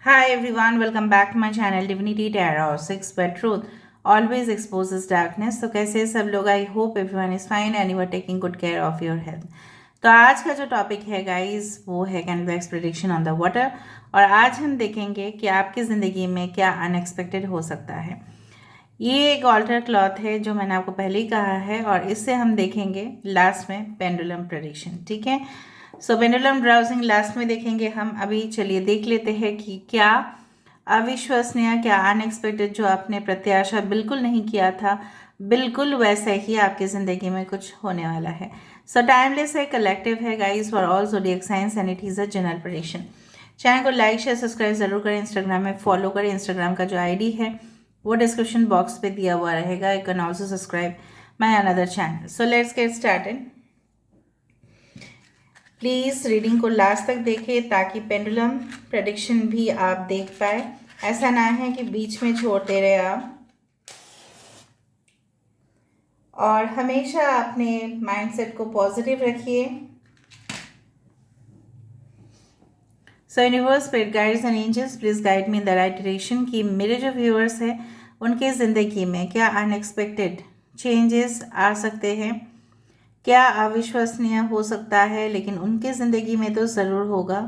Hi everyone, welcome back to my channel Divinity Tarot 6 but Truth always exposes darkness। तो कैसे हैं सब लोग? I hope everyone is fine and you are taking good care of your health. तो आज का जो topic है गाइस वो है कैनवैक्स प्रेडिक्शन ऑन द वाटर। और आज हम देखेंगे कि आपकी ज़िंदगी में क्या अनएक्सपेक्टेड हो सकता है। ये एक ऑल्टर क्लॉथ है जो मैंने आपको पहले ही कहा है और इससे हम देखेंगे लास्ट में पेंडुलम प्रेडिक्शन। ठीक है, सो पेंडुलम ब्राउजिंग लास्ट में देखेंगे हम। अभी चलिए देख लेते हैं कि क्या अविश्वसनीय, क्या अनएक्सपेक्टेड, जो आपने प्रत्याशा बिल्कुल नहीं किया था, बिल्कुल वैसे ही आपकी ज़िंदगी में कुछ होने वाला है। सो टाइमलेस है, कलेक्टिव है guys for all zodiac science and it is a general prediction. Channel को लाइक शेयर सब्सक्राइब ज़रूर करें, इंस्टाग्राम में फॉलो करें। इंस्टाग्राम का जो आईडी है वो डिस्क्रिप्शन बॉक्स पे दिया हुआ रहेगा। You can also subscribe my another channel. So let's get started. Please reading को लास्ट तक देखें ताकि पेंडुलम प्रेडिक्शन भी आप देख पाए। ऐसा ना है कि बीच में छोड़ दे रहे आप। और हमेशा अपने माइंडसेट को पॉजिटिव रखिए। So universe, spirit guides and angels please guide me in the right direction कि मेरे जो व्यूअर्स हैं उनके ज़िंदगी में क्या अनएक्सपेक्टेड चेंजेस आ सकते हैं, क्या अविश्वसनीय हो सकता है, लेकिन उनके ज़िंदगी में तो ज़रूर होगा।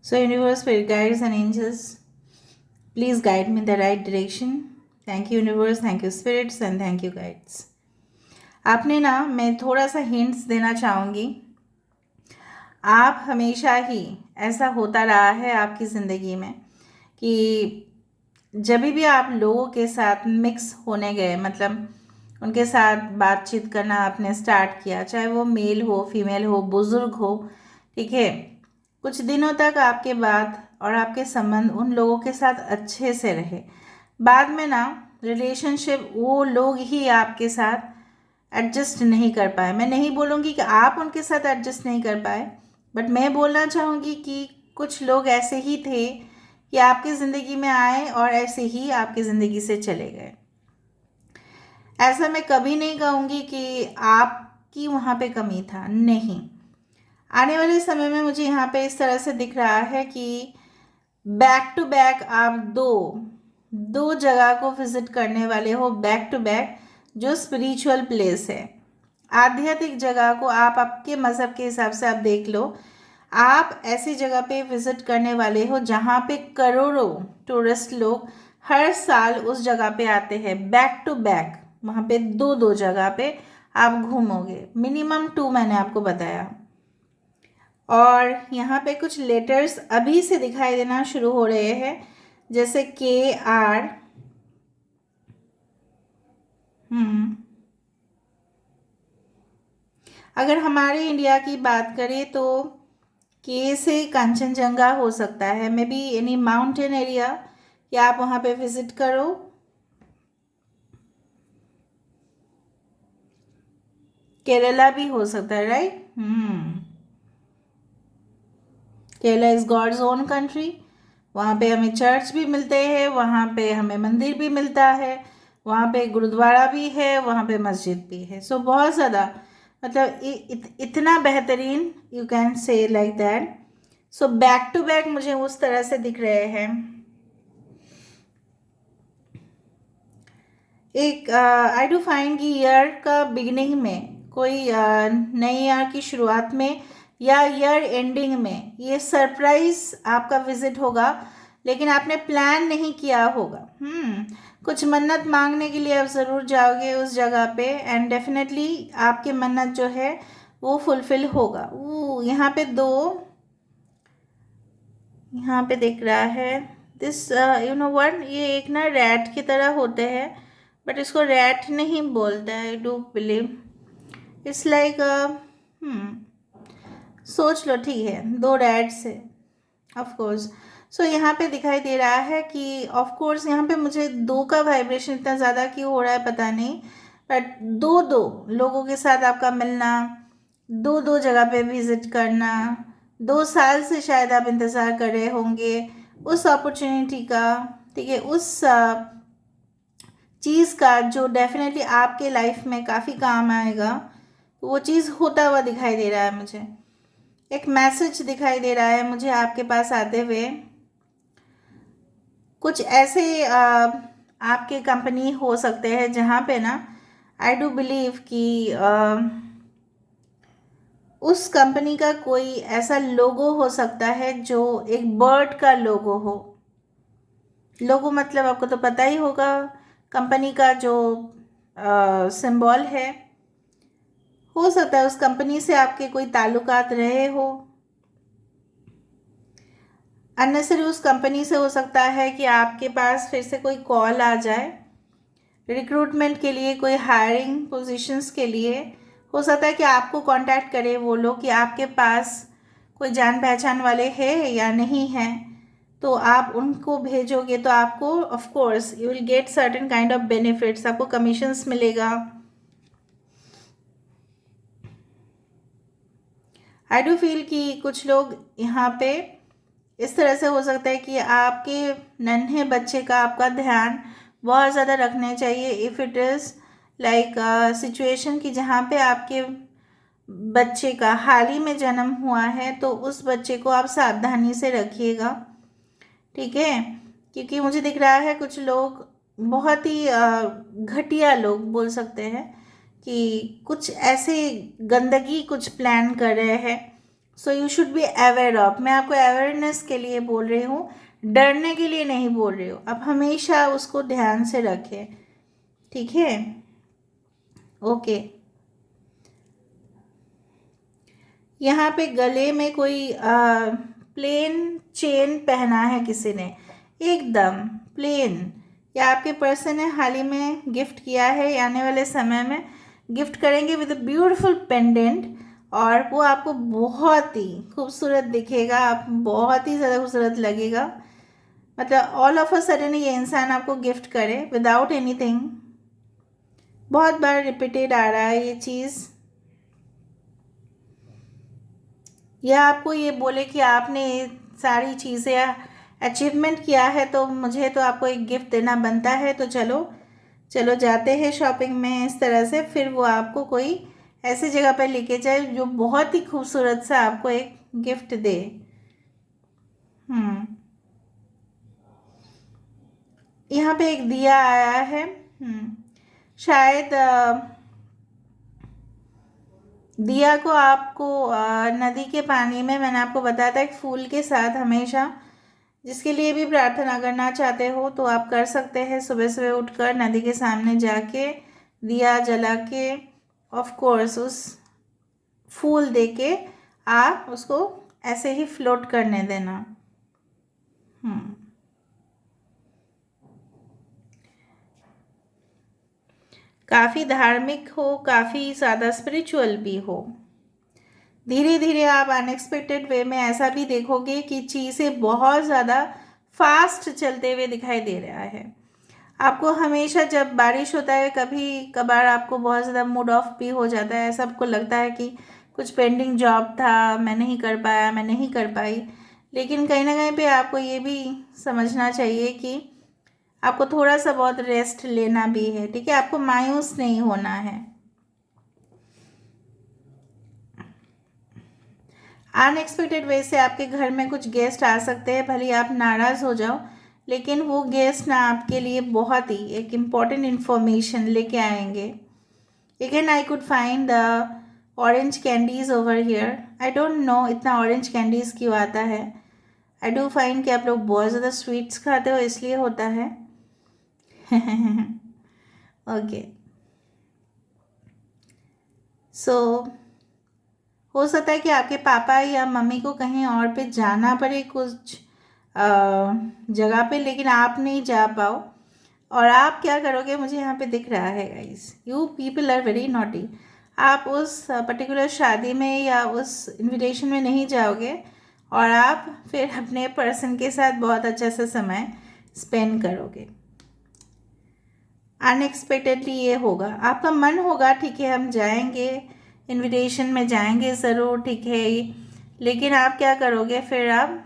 So universe, spirit guides and angels, please guide me in the right direction. Thank you universe, thank you spirits and thank you guides. आपने ना, मैं थोड़ा सा हिंट्स देना चाहूँगी। आप हमेशा ही ऐसा होता रहा है आपकी ज़िंदगी में कि जब भी आप लोगों के साथ मिक्स होने गए, मतलब उनके साथ बातचीत करना आपने स्टार्ट किया, चाहे वो मेल हो, फीमेल हो, बुज़ुर्ग हो, ठीक है, कुछ दिनों तक आपके बात और आपके संबंध उन लोगों के साथ अच्छे से रहे। बाद में ना रिलेशनशिप वो लोग ही आपके साथ एडजस्ट नहीं कर पाए। मैं नहीं बोलूँगी कि आप उनके साथ एडजस्ट नहीं कर पाए, बट मैं बोलना चाहूँगी कि कुछ लोग ऐसे ही थे कि आपकी ज़िंदगी में आए और ऐसे ही आपकी ज़िंदगी से चले गए। ऐसा मैं कभी नहीं कहूँगी कि आपकी वहाँ पे कमी था, नहीं। आने वाले समय में मुझे यहाँ पे इस तरह से दिख रहा है कि बैक टू बैक आप दो दो जगह को विजिट करने वाले हो, बैक टू बैक, जो स्पिरिचुअल प्लेस है, आध्यात्मिक जगह को आप आपके मज़हब के हिसाब से आप देख लो। आप ऐसी जगह पे विजिट करने वाले हो जहाँ पे करोड़ों टूरिस्ट लोग हर साल उस जगह पे आते हैं। बैक टू बैक वहाँ पे दो दो जगह पे आप घूमोगे, मिनिमम 2 मैंने आपको बताया। और यहाँ पे कुछ लेटर्स अभी से दिखाई देना शुरू हो रहे हैं, जैसे KR। अगर हमारे इंडिया की बात करें तो के से कंचनजंगा हो सकता है, may be any mountain area, या आप वहाँ पे विजिट करो। केरला भी हो सकता है, right. Kerala is God's own country. वहाँ पे हमें चर्च भी मिलते हैं, वहाँ पे हमें मंदिर भी मिलता है, वहाँ पे गुरुद्वारा भी है, वहाँ पे मस्जिद भी है। सो बहुत ज़्यादा, मतलब इतना बेहतरीन, you can say like that. So back to back मुझे उस तरह से दिख रहे हैं। एक आई डू फाइंड कि ईयर का बिगिनिंग में, कोई नई ईयर की शुरुआत में या ईयर एंडिंग में ये सरप्राइज आपका विजिट होगा, लेकिन आपने प्लान नहीं किया होगा। कुछ मन्नत मांगने के लिए आप ज़रूर जाओगे उस जगह पे एंड डेफिनेटली आपकी मन्नत जो है वो फुलफिल होगा। वो यहाँ पे दो, यहाँ पे दिख रहा है दिस, यू नो वन, ये एक ना रैट की तरह होते हैं, बट इसको रैट नहीं बोलते हैं। I do believe it's like, सोच लो, ठीक है, दो रैट्स है ऑफ कोर्स। सो यहाँ पे दिखाई दे रहा है कि ऑफ कोर्स यहाँ पे मुझे दो का वाइब्रेशन इतना ज़्यादा क्यों हो रहा है पता नहीं, बट दो दो लोगों के साथ आपका मिलना, दो दो जगह पे विजिट करना, 2 साल से शायद आप इंतज़ार कर रहे होंगे उस अपॉर्चुनिटी का, ठीक है, उस चीज़ का जो डेफिनेटली आपके लाइफ में काफ़ी काम आएगा। तो वो चीज़ होता हुआ दिखाई दे रहा है मुझे। एक मैसेज दिखाई दे रहा है मुझे आपके पास आते हुए। कुछ ऐसे आपके कंपनी हो सकते हैं जहाँ पे ना आई डू बिलीव कि उस कंपनी का कोई ऐसा लोगो हो सकता है जो एक बर्ड का लोगो हो। लोगो मतलब आपको तो पता ही होगा, कंपनी का जो सिंबल है। हो सकता है उस कंपनी से आपके कोई ताल्लुकात रहे हो। अननेसेसरी उस कंपनी से हो सकता है कि आपके पास फिर से कोई कॉल आ जाए रिक्रूटमेंट के लिए, कोई हायरिंग पोजीशंस के लिए। हो सकता है कि आपको कांटेक्ट करे वो लोग कि आपके पास कोई जान पहचान वाले हैं या नहीं हैं, तो आप उनको भेजोगे तो आपको of course you will get certain kind of benefits, आपको कमीशंस मिलेगा। आई डू फील कि कुछ लोग यहाँ पे इस तरह से हो सकता है कि आपके नन्हे बच्चे का आपका ध्यान बहुत ज़्यादा रखना चाहिए। If it is like situation कि जहाँ पे आपके बच्चे का हाल ही में जन्म हुआ है, तो उस बच्चे को आप सावधानी से रखिएगा, ठीक है। क्योंकि मुझे दिख रहा है कुछ लोग बहुत ही घटिया लोग बोल सकते हैं कि कुछ ऐसे गंदगी कुछ प्लान कर रहे हैं। So you should be aware of. मैं आपको अवेयरनेस के लिए बोल रही हूँ, डरने के लिए नहीं बोल रही हूँ। आप हमेशा उसको ध्यान से रखें, ठीक है। ओके। यहाँ पे गले में कोई प्लेन चेन पहना है किसी ने, एकदम प्लेन, या आपके पर्सन ने हाल ही में गिफ्ट किया है या आने वाले समय में गिफ्ट करेंगे विद अ ब्यूटीफुल पेंडेंट, और वो आपको बहुत ही खूबसूरत दिखेगा, आप बहुत ही ज़्यादा खूबसूरत लगेगा। मतलब ऑल ऑफ अ सडन ये इंसान आपको गिफ्ट करे विदाउट एनीथिंग। बहुत बार रिपीटेड आ रहा है ये चीज़, या आपको ये बोले कि आपने ये सारी चीज़ें अचीवमेंट किया है तो मुझे तो आपको एक गिफ्ट देना बनता है, तो चलो चलो जाते हैं शॉपिंग में, इस तरह से फिर वो आपको कोई ऐसी जगह पर लेके जाए जो बहुत ही खूबसूरत सा आपको एक गिफ्ट दे। यहाँ पे एक दिया आया है। शायद दिया को आपको नदी के पानी में, मैंने आपको बताया था, एक फूल के साथ हमेशा, जिसके लिए भी प्रार्थना करना चाहते हो तो आप कर सकते हैं। सुबह सुबह उठकर नदी के सामने जाके दिया जला के ऑफ कोर्स उस फूल दे के आप उसको ऐसे ही फ्लोट करने देना। काफ़ी धार्मिक हो, काफ़ी ज़्यादा स्पिरिचुअल भी हो। धीरे धीरे आप अनएक्सपेक्टेड वे में ऐसा भी देखोगे कि चीज़ें बहुत ज़्यादा फास्ट चलते हुए दिखाई दे रहा है आपको। हमेशा जब बारिश होता है कभी कभार आपको बहुत ज़्यादा मूड ऑफ भी हो जाता है, सबको लगता है कि कुछ पेंडिंग जॉब था, मैं नहीं कर पाया, मैं नहीं कर पाई। लेकिन कहीं ना कहीं पे आपको ये भी समझना चाहिए कि आपको थोड़ा सा बहुत रेस्ट लेना भी है, ठीक है। आपको मायूस नहीं होना है। अनएक्सपेक्टेड वे से आपके घर में कुछ गेस्ट आ सकते हैं, भले आप नाराज़ हो जाओ, लेकिन वो गेस्ट ना आपके लिए बहुत ही एक इम्पॉर्टेंट इन्फॉर्मेशन लेके आएंगे। Again I could find the orange candies over here. I don't know इतना ऑरेंज कैंडीज़ क्यों आता है। आई डू फाइंड कि आप लोग बहुत ज़्यादा स्वीट्स खाते हो, इसलिए होता है। ओके, सो हो सकता है कि आपके पापा या मम्मी को कहीं और पे जाना पड़े कुछ जगह पे, लेकिन आप नहीं जा पाओ। और आप क्या करोगे, मुझे यहाँ पे दिख रहा है guys, you people are very naughty. आप उस पर्टिकुलर शादी में या उस इनविटेशन में नहीं जाओगे और आप फिर अपने पर्सन के साथ बहुत अच्छा सा समय स्पेंड करोगे। अनएक्सपेक्टेडली ये होगा, आपका मन होगा ठीक है हम जाएंगे, इनविटेशन में जाएंगे ज़रूर, ठीक है, लेकिन आप क्या करोगे, फिर आप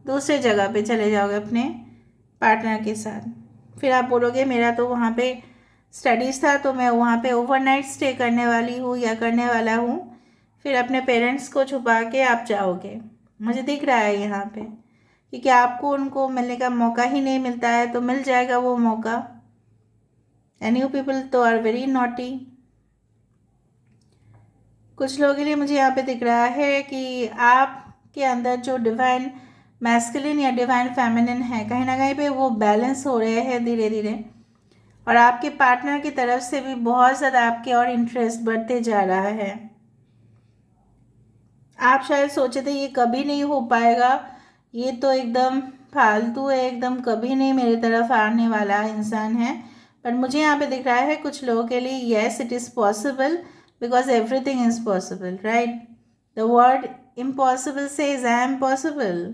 दूसरे जगह पे चले जाओगे अपने पार्टनर के साथ। फिर आप बोलोगे मेरा तो वहाँ पे स्टडीज़ था तो मैं वहाँ पे ओवरनाइट स्टे करने वाली हूँ या करने वाला हूँ, फिर अपने पेरेंट्स को छुपा के आप जाओगे। मुझे दिख रहा है यहाँ पे, क्योंकि आपको उनको मिलने का मौका ही नहीं मिलता है, तो मिल जाएगा वो मौका। एंड यू पीपल तो आर वेरी नॉटी। कुछ लोगों के लिए मुझे यहाँ पे दिख रहा है कि आपके अंदर जो डिवाइन मैस्कुलिन या डिवाइन फेमिनिन है, कहीं ना कहीं पे वो बैलेंस हो रहे हैं धीरे धीरे, और आपके पार्टनर की तरफ से भी बहुत ज़्यादा आपके और इंटरेस्ट बढ़ते जा रहा है। आप शायद सोचे थे ये कभी नहीं हो पाएगा, ये तो एकदम फालतू है, एकदम कभी नहीं मेरी तरफ आने वाला इंसान है, पर मुझे यहाँ पे दिख रहा है कुछ लोगों के लिए yes it is possible, because everything is possible, right? The word impossible says I am possible.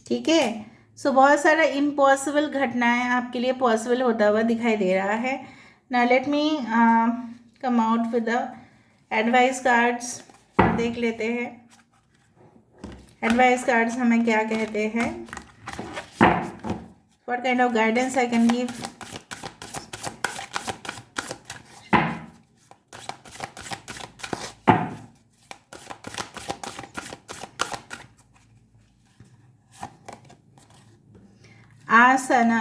ठीक है, सो बहुत सारा इम्पॉसिबल घटनाएं आपके लिए पॉसिबल होता हुआ दिखाई दे रहा है। ना let me come out with the advice cards. देख लेते हैं एडवाइस कार्ड्स हमें क्या कहते हैं, what kind of guidance I can give. Aasna,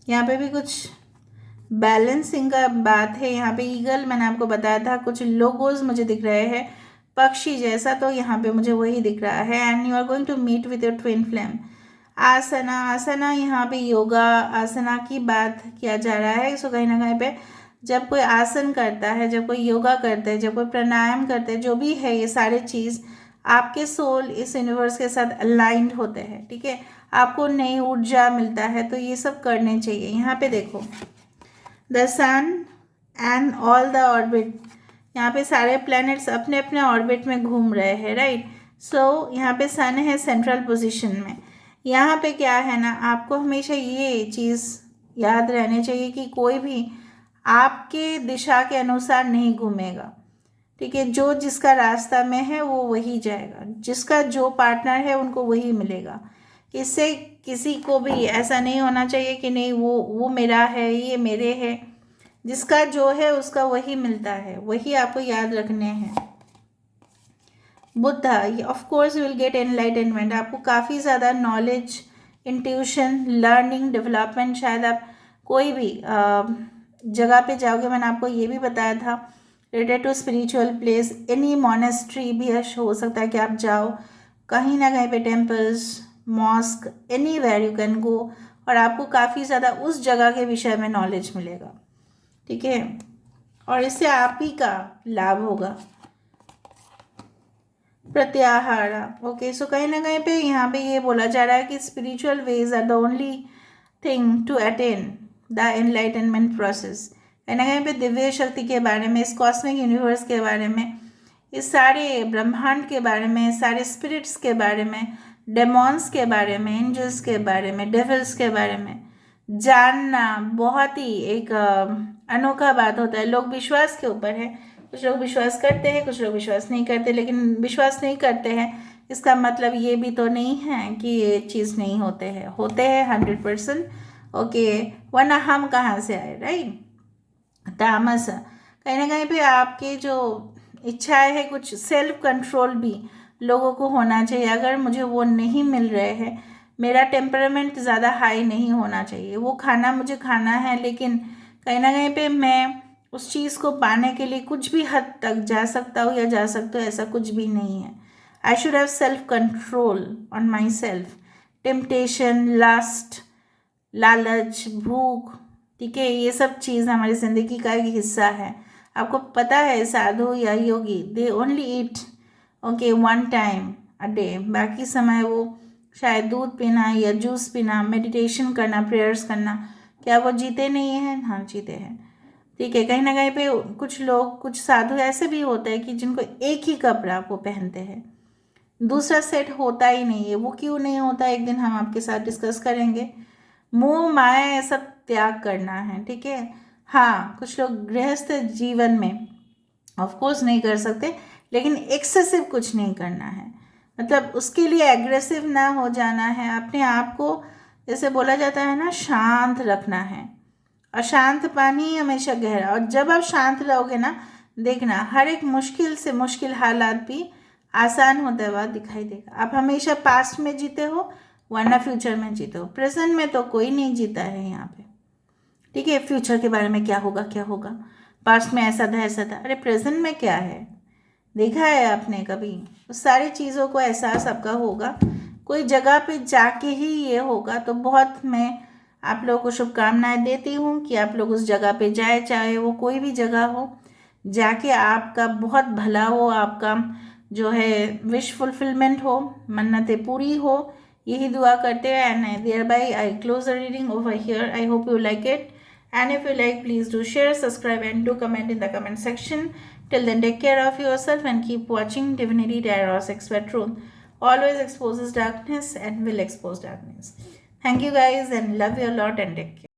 यहाँ पे भी कुछ बैलेंसिंग का बात है। यहाँ पे ईगल मैंने आपको बताया था, कुछ लोगोज मुझे दिख रहे हैं पक्षी जैसा, तो यहाँ पे मुझे वही दिख रहा है। And you are going to meet with your twin flame. आसना, आसना यहाँ पे योगा आसना की बात किया जा रहा है। सो कहीं ना कहीं पे जब कोई आसन करता है, जब कोई योगा करता है, जब कोई प्राणायाम करते हैं, जो भी है ये सारे चीज़ आपके सोल इस यूनिवर्स के साथ अलाइंड होते हैं। ठीक है, आपको नई ऊर्जा मिलता है, तो ये सब करने चाहिए। यहाँ पे देखो the sun and all the orbit, यहाँ पे सारे प्लैनेट्स अपने अपने ऑर्बिट में घूम रहे हैं, राइट? सो यहाँ पे सन है सेंट्रल पोजीशन में। यहाँ पे क्या है ना, आपको हमेशा ये चीज़ याद रहनी चाहिए कि कोई भी आपके दिशा के अनुसार नहीं घूमेगा। ठीक है, जो जिसका रास्ता में है वो वही जाएगा, जिसका जो पार्टनर है उनको वही मिलेगा। इससे किसी को भी ऐसा नहीं होना चाहिए कि नहीं वो मेरा है, ये मेरे है। जिसका जो है उसका वही मिलता है, वही आपको याद रखने हैं। Buddha, of course you will get enlightenment. आपको काफ़ी ज़्यादा नॉलेज, इंट्यूशन, लर्निंग, डेवलपमेंट, शायद आप कोई भी जगह पे जाओगे। मैंने आपको ये भी बताया था related to spiritual place, any monastery भी हो सकता है कि आप जाओ कहीं ना कहीं पे, temples, mosque, anywhere you can go, और आपको काफ़ी ज़्यादा उस जगह के विषय में नॉलेज मिलेगा। ठीक है, और इससे आप ही का लाभ होगा। प्रत्याहार, ओके, सो कहीं ना कहीं पे यहाँ पे ये बोला जा रहा है कि spiritual ways are the only thing to attain the enlightenment process. कहीं ना कहीं पे दिव्य शक्ति के बारे में, इस कॉस्मिक यूनिवर्स के बारे में, इस सारे ब्रह्मांड के बारे में, सारे स्पिरिट्स के बारे में, डेमॉन्स के बारे में, एंजल्स के बारे में, डेविल्स के बारे में जानना बहुत ही एक अनोखा बात होता है। लोग विश्वास के ऊपर है, कुछ लोग विश्वास करते हैं, कुछ लोग विश्वास नहीं करते। लेकिन विश्वास नहीं करते हैं इसका मतलब ये भी तो नहीं है कि ये चीज़ नहीं होते हैं, होते हैं 100%। ओके, वरना हम कहाँ से आए, राइट? तामस, कहीं ना कहीं पे आपके जो इच्छाएं है, कुछ सेल्फ कंट्रोल भी लोगों को होना चाहिए। अगर मुझे वो नहीं मिल रहे हैं, मेरा टेम्परामेंट ज़्यादा हाई नहीं होना चाहिए, वो खाना मुझे खाना है, लेकिन कहीं ना कहीं पे मैं उस चीज़ को पाने के लिए कुछ भी हद तक जा सकता हूँ या जा सकता हूँ, ऐसा कुछ भी नहीं है। I should have self control on my self. Temptation, last, लालच, भूख, ठीक है, ये सब चीज़ हमारी ज़िंदगी का एक हिस्सा है। आपको पता है साधु या योगी they only eat okay 1 time a day, बाकी समय वो शायद दूध पीना या जूस पीना, मेडिटेशन करना, प्रेयर्स करना। क्या वो जीते नहीं हैं? हाँ, जीते हैं। ठीक है, कहीं ना कहीं पे कुछ लोग, कुछ साधु ऐसे भी होते हैं कि जिनको एक ही कपड़ा वो पहनते हैं, दूसरा सेट होता ही नहीं है। वो क्यों नहीं होता, एक दिन हम आपके साथ डिस्कस करेंगे। मोह माया ये सब त्याग करना है, ठीक है। हाँ, कुछ लोग गृहस्थ जीवन में ऑफ कोर्स नहीं कर सकते, लेकिन एक्सेसिव कुछ नहीं करना है। मतलब उसके लिए एग्रेसिव ना हो जाना है, अपने आप को जैसे बोला जाता है ना, शांत रखना है। अशांत पानी हमेशा गहरा, और जब आप शांत रहोगे ना, देखना हर एक मुश्किल से मुश्किल हालात भी आसान होता हुआ दिखाई देगा। आप हमेशा पास्ट में जीते हो वरना फ्यूचर में जीते हो, प्रेजेंट में तो कोई नहीं जीता है यहाँ पे। ठीक है, फ्यूचर के बारे में क्या होगा क्या होगा, पास्ट में ऐसा था, अरे प्रेजेंट में क्या है, देखा है आपने कभी? उस सारी चीज़ों को एहसास आपका होगा, कोई जगह पे जाके ही ये होगा। तो बहुत मैं आप लोगों को शुभकामनाएं देती हूँ कि आप लोग उस जगह पे जाए, चाहे वो कोई भी जगह हो, जाके आपका बहुत भला हो, आपका जो है विश फुलफिलमेंट हो, मन्नतें पूरी हो, यही दुआ करते हैं। And thereby I close the reading over here. I hope you like it, and if you like, please do share, subscribe, and do comment in the comment section. Till then, take care of yourself and keep watching Divinity Tarot Expert Truth. Always exposes darkness and will expose darkness. Thank you guys and love you a lot and take care.